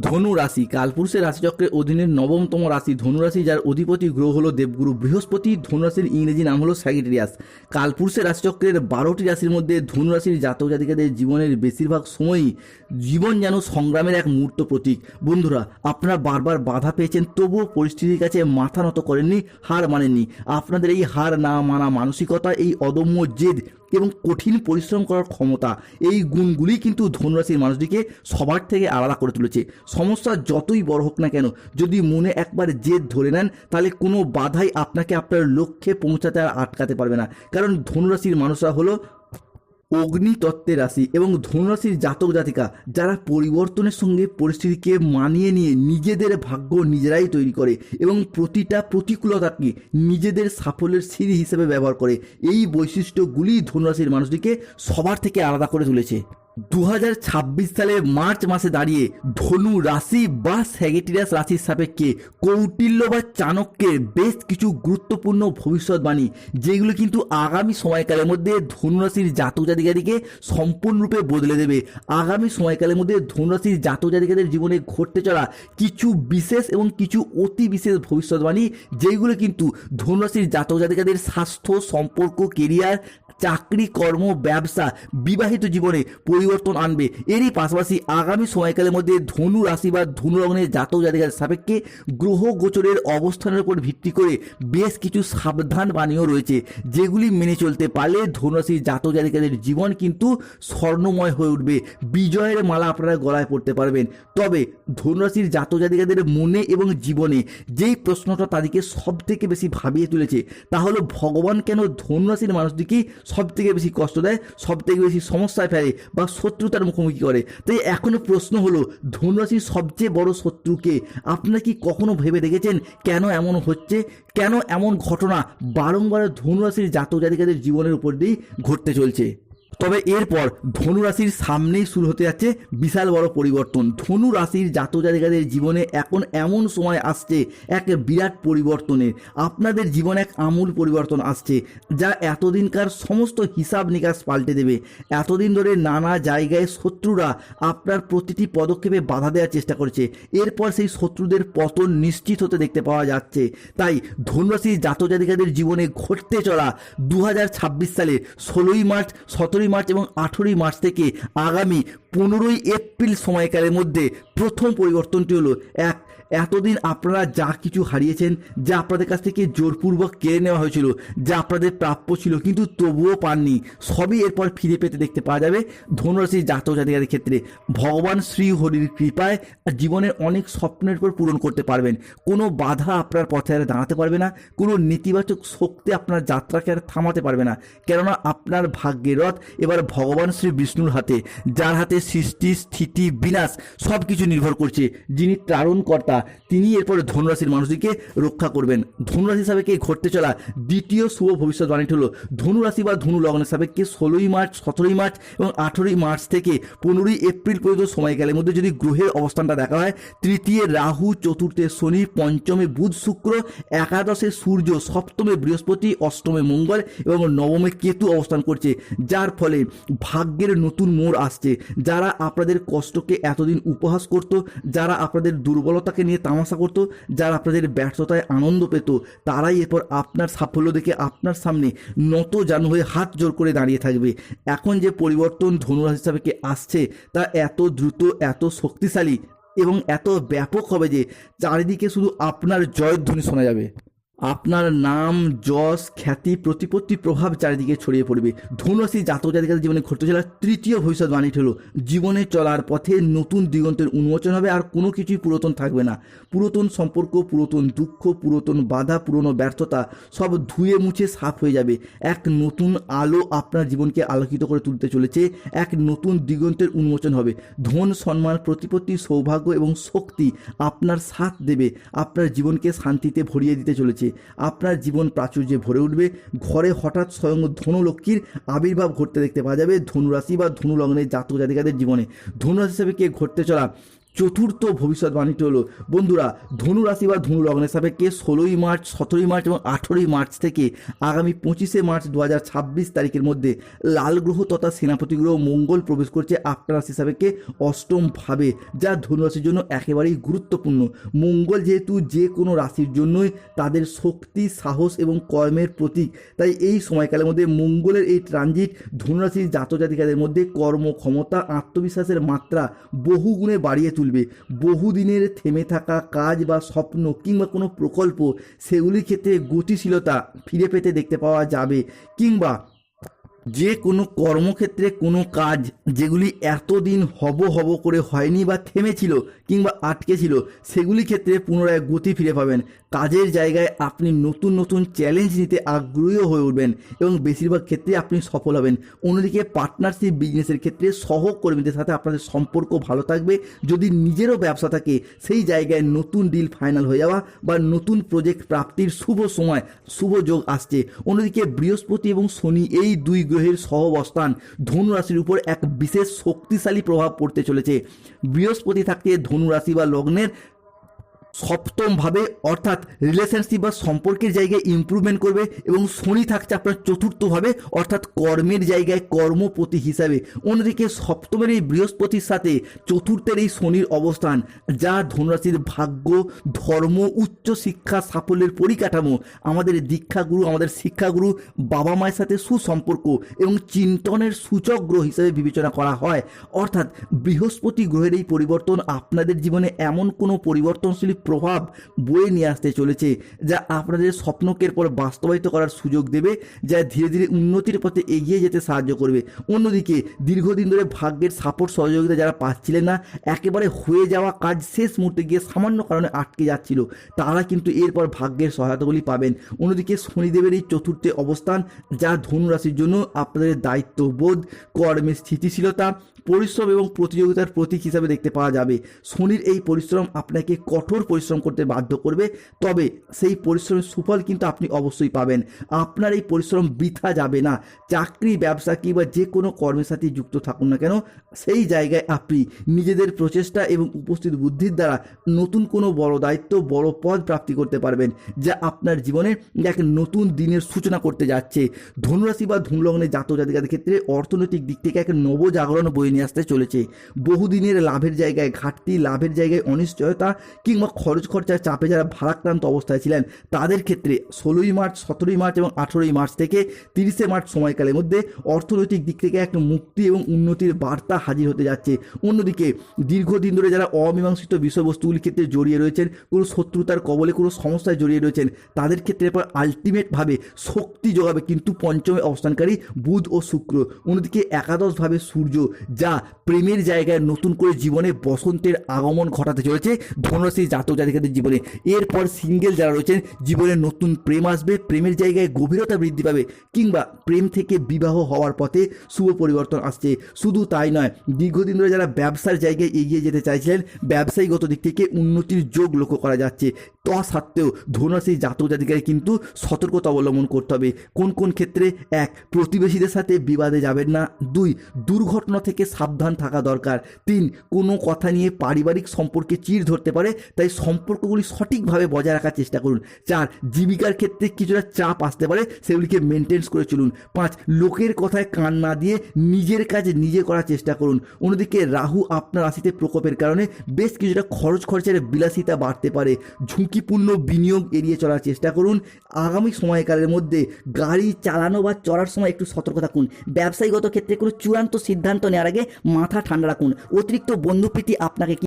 ধনু রাশি কালপুরুষের রাশিচক্রের অধীনে নবমতম রাশি ধনু রাশি, যার অধিপতি গ্রহ হলো দেবগুরু বৃহস্পতি। ধনু রাশির ইংরেজি নাম হলো স্যাজিটেরিয়াস। কালপুরুষের রাশিচক্রের 12টি রাশির মধ্যে ধনু রাশির জাতক জাতিকাদের জীবনের বেশিরভাগ সময়ই জীবন যেন সংগ্রামের এক মূর্ত প্রতীক। বন্ধুরা, আপনারা বারবার বাধা পেয়েছেন, তবুও পরিস্থিতির কাছে মাথা নত করেননি, হার মানেননি। আপনাদের এই হার না মানা মানসিকতা, এই অদম্য জেদ এবং কঠিন পরিশ্রম করার ক্ষমতা, এই গুণগুলি কিন্তু ধনুরাশির মানুষটিকে সবার থেকে আলাদা করে তুলেছে। সমস্যা যতই বড় হোক না কেন, যদি মনে একবার জেদ ধরে নেন, তাহলে কোনো বাধাই আপনাকে আপনার লক্ষ্যে পৌঁছাতে আর আটকাতে পারবে না। কারণ ধনুরাশির মানুষরা হলো অগ্নিতত্ত্বের রাশি এবং ধনুরাশির জাতক জাতিকা যারা পরিবর্তনের সঙ্গে পরিস্থিতিকে মানিয়ে নিয়ে নিজেদের ভাগ্য নিজেরাই তৈরি করে এবং প্রতিটা প্রতিকূলতাকে নিজেদের সাফল্যের সিঁড়ি হিসেবে ব্যবহার করে, এই বৈশিষ্ট্যগুলি ধনুরাশির মানুষটিকে সবার থেকে আলাদা করে তুলেছে। 2026 সালে মার্চ মাসে দাঁড়িয়ে ধনু রাশি বা স্যাজিটেরিয়াস রাশির সাপেক্ষে কৌটিল্য বা চাণক্যের বেশ কিছু গুরুত্বপূর্ণ ভবিষ্যৎবাণী, যেগুলো কিন্তু আগামী সময়কালের মধ্যে ধনুরাশির জাতক জাতিকাদেরকে সম্পূর্ণরূপে বদলে দেবে। আগামী সময়কালের মধ্যে ধনুরাশির জাতক জাতিকাদের জীবনে ঘটতে চলা কিছু বিশেষ এবং কিছু অতি বিশেষ ভবিষ্যৎবাণী, যেগুলো কিন্তু ধনুরাশির জাতক জাতিকাদের স্বাস্থ্য, সম্পর্ক, কেরিয়ার, চাকরি, কর্ম, ব্যবসা, বিবাহিত জীবনে পরিবর্তন আনবে। এরই পাশাপাশি আগামী সময়কালের মধ্যে ধনু রাশি বা ধনু লগ্নের জাতক জাতিকাদের সাপেক্ষে গ্রহ গোচরের অবস্থানের উপর ভিত্তি করে বেশ কিছু সাবধান বাণীও রয়েছে, যেগুলি মেনে চলতে পারলে ধনুরাশির জাতক জাতিকাদের জীবন কিন্তু স্বর্ণময় হয়ে উঠবে। বিজয়ের মালা আপনারা গলায় পড়তে পারবেন। তবে ধনুরাশির জাতক জাতিকাদের মনে এবং জীবনে যেই প্রশ্নটা তাদেরকে সব থেকে বেশি ভাবিয়ে তুলেছে, তা হলো ভগবান কেন ধনুরাশির মানুষটিকেই সব থেকে বেশি কষ্ট দেয়, সব থেকে বেশি সমস্যায় ফেলে বা শত্রুতার মুখোমুখি করে। তাই এখনো প্রশ্ন হলো, ধনুরাশির সবচেয়ে বড় শত্রুকে আপনারা কি কখনো ভেবে দেখেছেন? কেন এমন হচ্ছে, কেন এমন ঘটনা বারংবার ধনুরাশির জাতক জাতিকাদের জীবনের উপর দিয়েই ঘটতে চলছে? তবে এরপর ধনু রাশির সামনেই শুরু হতে যাচ্ছে বিশাল বড় পরিবর্তন। ধনু রাশির জাতক জাতিকাদের জীবনে এখন এমন সময় আসছে এক বিরাট পরিবর্তনের। আপনাদের জীবনে এক আমূল পরিবর্তন আসছে, যা এতদিনকার সমস্ত হিসাব নিকাশ পাল্টে দেবে। এতদিন ধরে নানা জায়গায় শত্রুরা আপনার প্রতিটি পদক্ষেপে বাধা দেওয়ার চেষ্টা করেছে, এরপর সেই শত্রুদের পতন নিশ্চিত হতে দেখতে পাওয়া যাচ্ছে। তাই ধনুরাশির জাতক জাতিকাদের জীবনে ঘটতে চলা 2026 সালের 16ই মার্চ, 17ই মার্চ এবং 18ই মার্চ থেকে আগামী 15ই এপ্রিল সময়কালের মধ্যে প্রথম পরিবর্তনটি হলো এতদিন আপনারা যা কিছু হারিয়েছেন, যা আপনাদের কাছ থেকে জোরপূর্বক কেড়ে নেওয়া হয়েছিল, যা আপনাদের প্রাপ্য ছিল কিন্তু তবুও পাননি, সবই এরপর ফিরে পেতে দেখতে পাওয়া যাবে ধনুরাশির জাতক জাতিকাদের ক্ষেত্রে। ভগবান শ্রী হরির কৃপায় জীবনের অনেক স্বপ্নের উপর পূরণ করতে পারবেন। কোনো বাধা আপনার পথে আর দাঁড়াতে পারবে না, কোনো নেতিবাচক শক্তি আপনার যাত্রাকে আর থামাতে পারবে না। কেননা আপনার ভাগ্যের রথ এবার ভগবান শ্রী বিষ্ণুর হাতে, যার হাতে সৃষ্টি, স্থিতি, বিনাশ সব কিছু নির্ভর করছে। যিনি ত্রারণকর্তা, তিনি এরপর ধনুরাশির মানুষদেরকে রক্ষা করবেন। ধনুরাশি সাপেক্ষে ঘটতে চলা দ্বিতীয় শুভ ভবিষ্যৎবাণীটি হলো ধনুরাশি বা ধনু লগ্নের সাপেক্ষে 16ই মার্চ, 17ই মার্চ এবং 18ই মার্চ থেকে 15ই এপ্রিল পর্যন্ত সময়কালের মধ্যে যদি গ্রহের অবস্থানটা দেখা হয়, তৃতীয় রাহু, চতুর্থে শনি, পঞ্চমে বুধ শুক্র, একাদশে সূর্য, সপ্তমে বৃহস্পতি, অষ্টমে মঙ্গল এবং নবমে কেতু অবস্থান করছে, যার ফলে ভাগ্যের নতুন মোড় আসছে। যারা আপনাদের কষ্টকে এতদিন উপহাস করত, যারা আপনাদের দুর্বলতাকে নিয়ে তামাশা করত, যারা আপনাদের ব্যর্থতায় আনন্দ পেত, তারাই এরপর আপনার সাফল্য দেখে আপনার সামনে নত জানু হয়ে হাত জোর করে দাঁড়িয়ে থাকবে। এখন যে পরিবর্তন ধনুরাশি হিসাবে আসছে, তা এত দ্রুত, এত শক্তিশালী এবং এত ব্যাপক হবে যে চারিদিকে শুধু আপনার জয়ধ্বনি শোনা যাবে। আপনার নাম, যশ, খ্যাতি, প্রতিপত্তি, প্রভাব চারিদিকে ছড়িয়ে পড়বে। ধনুরাশি জাতক জাতিকাদের জীবনে ঘটতে চলা তৃতীয় ভবিষ্যৎবাণীটি হলো জীবনে চলার পথে নতুন দিগন্তের উন্মোচন হবে, আর কোনো কিছুই পুরাতন থাকবে না। পুরাতন সম্পর্ক, পুরাতন দুঃখ, পুরাতন বাধা, পুরনো ব্যর্থতা সব ধুয়ে মুছে সাফ হয়ে যাবে। এক নতুন আলো আপনার জীবনকে আলোকিত করে তুলতে চলেছে, এক নতুন দিগন্তের উন্মোচন হবে। ধন, সম্মান, প্রতিপত্তি, সৌভাগ্য এবং শক্তি আপনার সাথ দেবে, আপনার জীবনকে শান্তিতে ভরিয়ে দিতে চলেছে। আপনার জীবন প্রাচুর্যে ভরে উঠবে। ঘরে হঠাৎ স্বয়ং ধনলক্ষ্মীর আবির্ভাব ঘটতে দেখতে পাওয়া যাবে ধনুরাশি বা ধনু লগ্নের জাতক জাতিকাদের জীবনে। ধনুরাশি হিসেবে কে ঘটতে চলা চতুর্থ ভবিষ্যৎবাণীটি হলো বন্ধুরা, ধনু রাশি বা ধনু লগ্নের সাপেক্ষে 16ই মার্চ, 17ই মার্চ এবং 18ই মার্চ থেকে আগামী 25শে মার্চ 2026 তারিখের মধ্যে লাল গ্রহ তথা সেনাপতি গ্রহ মঙ্গল প্রবেশ করছে আপনার রাশি সাপেক্ষে অষ্টম ভাবে, যা ধনু রাশির জন্য একেবারেই গুরুত্বপূর্ণ। মঙ্গল যেহেতু যে কোনো রাশির জন্যই তাদের শক্তি, সাহস এবং কর্মের প্রতীক, তাই এই সময়কালের মধ্যে মঙ্গলের এই ট্রানজিট ধনুরাশির জাতক জাতিকাদের মধ্যে কর্মক্ষমতা, আত্মবিশ্বাসের মাত্রা বহুগুণে বাড়িয়ে তুলবে। বহুদিনের থেমে থাকা কাজ বা স্বপ্ন কিংবা কোনো প্রকল্প, সেগুলির ক্ষেত্রে গতিশীলতা ফিরে পেতে দেখতে পাওয়া যাবে, কিংবা যে কোনো কর্মক্ষেত্রে কোনো কাজ যেগুলি এতদিন হব করে হয়নি বা থেমেছিল কিংবা আটকে ছিল, সেগুলি ক্ষেত্রে পুনরায় গতি ফিরে পাবেন। কাজের জায়গায় আপনি নতুন নতুন চ্যালেঞ্জ নিতে আগ্রহী হয়ে উঠবেন এবং বেশিরভাগ ক্ষেত্রে আপনি সফল হবেন। অন্যদিকে পার্টনারশিপ বিজনেসের ক্ষেত্রে সহকর্মীদের সাথে আপনাদের সম্পর্ক ভালো থাকবে। যদি নিজেরও ব্যবসা থাকে, সেই জায়গায় নতুন ডিল ফাইনাল হয়ে যাওয়া বা নতুন প্রজেক্ট প্রাপ্তির শুভ সময়, শুভ যোগ আসছে। অন্যদিকে বৃহস্পতি এবং শনি এই দুই গ্রহের সহাবস্থান ধনু রাশির উপর এক বিশেষ শক্তিশালী প্রভাব পড়তে চলেছে। বৃহস্পতি থাকতে ধনু রাশি বা লগ্নের সপ্তম ভাবে, অর্থাৎ রিলেশনশিপ বা সম্পর্কের জায়গায় ইমপ্রুভমেন্ট করবে, এবং শনি থাকছে আপনার চতুর্থভাবে, অর্থাৎ কর্মের জায়গায় কর্মপতি হিসাবে। অন্যদিকে সপ্তমের এই বৃহস্পতির সাথে চতুর্থের এই শনির অবস্থান, যা ধনুরাশির ভাগ্য, ধর্ম, উচ্চ শিক্ষা, সাফল্যের পরিকাঠামো, আমাদের দীক্ষাগুরু, আমাদের শিক্ষাগুরু, বাবা মায়ের সাথে সুসম্পর্ক এবং চিন্তনের সূচক গ্রহ হিসেবে বিবেচনা করা হয়। অর্থাৎ বৃহস্পতি গ্রহের এই পরিবর্তন আপনাদের জীবনে এমন কোনো পরিবর্তনশীল প্রভাব বয়ে নিয়ে আসতে চলেছে, যা আপনাদের স্বপ্নকে এরপর বাস্তবায়িত করার সুযোগ দেবে, যা ধীরে ধীরে উন্নতির পথে এগিয়ে যেতে সাহায্য করবে। অন্যদিকে দীর্ঘদিন ধরে ভাগ্যের সাপোর্ট, সহযোগিতা যারা পাচ্ছিলেন না, একেবারে হয়ে যাওয়া কাজ শেষ মুহূর্তে গিয়ে সামান্য কারণে আটকে যাচ্ছিল, তারা কিন্তু এরপর ভাগ্যের সহায়তাগুলি পাবেন। অন্যদিকে শনিদেবের এই চতুর্থে অবস্থান, যা ধনু রাশির জন্য আপনাদের দায়িত্ববোধ, কর্মের স্থিতিশীলতা, পরিশ্রম এবং প্রতিযোগিতার প্রতীক হিসাবে দেখতে পাওয়া যাবে। শনির এই পরিশ্রম আপনাকে কঠোর পরিশ্রম করতে বাধ্য করবে, তবে সেই পরিশ্রমের সুফল কিন্তু আপনি অবশ্যই পাবেন। আপনার এই পরিশ্রম বৃথা যাবে না। চাকরি, ব্যবসা কিংবা যে কোনো কর্মের সাথে যুক্ত থাকুন না কেন, সেই জায়গায় আপনি নিজেদের প্রচেষ্টা এবং উপস্থিত বুদ্ধির দ্বারা নতুন কোনো বড় দায়িত্ব, বড় পদ প্রাপ্তি করতে পারবেন, যা আপনার জীবনে এক নতুন দিনের সূচনা করতে যাচ্ছে। ধনুরাশি বা ধনুলগ্নের জাতক জাতিকাদের ক্ষেত্রে অর্থনৈতিক দিক থেকে এক নবজাগরণ বয়ে নিয়ে আসতে চলেছে। বহুদিনের লাভের জায়গায় ঘাটতি, লাভের জায়গায় অনিশ্চয়তা কিংবা খরচ খরচার চাপে যারা ভারাক্রান্ত অবস্থায় ছিলেন, তাদের ক্ষেত্রে 16ই মার্চ, 17ই মার্চ এবং 18ই মার্চ থেকে 30শে মার্চ সময়কালের মধ্যে অর্থনৈতিক দিক থেকে একটা মুক্তি এবং উন্নতির বার্তা হাজির হতে যাচ্ছে। অন্যদিকে দীর্ঘদিন ধরে যারা অমীমাংসিত বিষয়বস্তুগুলির ক্ষেত্রে জড়িয়ে রয়েছেন, কোনো শত্রুতার কবলে, কোনো সমস্যায় জড়িয়ে রয়েছেন, তাদের ক্ষেত্রে এরপর আলটিমেটভাবে শক্তি যোগাবে কিন্তু পঞ্চমে অবস্থানকারী বুধ ও শুক্র। অন্যদিকে একাদশভাবে সূর্য, যা প্রেমের জায়গায় নতুন করে জীবনে বসন্তের আগমন ঘটাতে চলেছে ধনুরাশি জাতক জাতিকাদের জীবনে। এরপর সিঙ্গেল যারা রয়েছেন, জীবনে নতুন প্রেম আসবে, প্রেমের জায়গায় গভীরতা বৃদ্ধি পাবে, কিংবা প্রেম থেকে বিবাহ হওয়ার পথে শুভ পরিবর্তন আসছে। শুধু তাই নয়, দীর্ঘদিন ধরে যারা ব্যবসার জায়গায় এগিয়ে যেতে চাইছিলেন, ব্যবসায়িকগত দিক থেকে উন্নতির যোগ লক্ষ্য করা যাচ্ছে। তা সত্ত্বেও ধনুরাশি জাতক জাতিকাকে কিন্তু সতর্কতা অবলম্বন করতে হবে। কোন কোন ক্ষেত্রে? 1. প্রতিবেশীদের সাথে বিবাদে যাবেন না। 2. দুর্ঘটনা থেকে সাবধান থাকা দরকার। 3. কোনো কথা নিয়ে পারিবারিক সম্পর্কে চিড় ধরতে পারে, তাই সম্পর্কগুলি সঠিকভাবে বজায় রাখার চেষ্টা করুন। 4. জীবিকার ক্ষেত্রে কিছুটা চাপ আসতে পারে, সেগুলিকে মেনটেন্স করে চলুন। 5. লোকের কথায় কান না দিয়ে নিজের কাজ নিজে করার চেষ্টা করুন। অন্যদিকে রাহু আপনার রাশিতে প্রকোপের কারণে বেশ কিছুটা খরচের বিলাসিতা বাড়তে পারে। ঝুঁকিপূর্ণ বিনিয়োগ এড়িয়ে চলার চেষ্টা করুন। আগামী সময়কালের মধ্যে গাড়ি চালানো বা চলার সময় একটু সতর্ক থাকুন। ব্যবসায়িকগত ক্ষেত্রে কোনো চূড়ান্ত সিদ্ধান্ত নেওয়ার আগে মাথা ঠান্ডা রাখুন। অতিরিক্ত বন্ধুপ্রীতি আপনাকে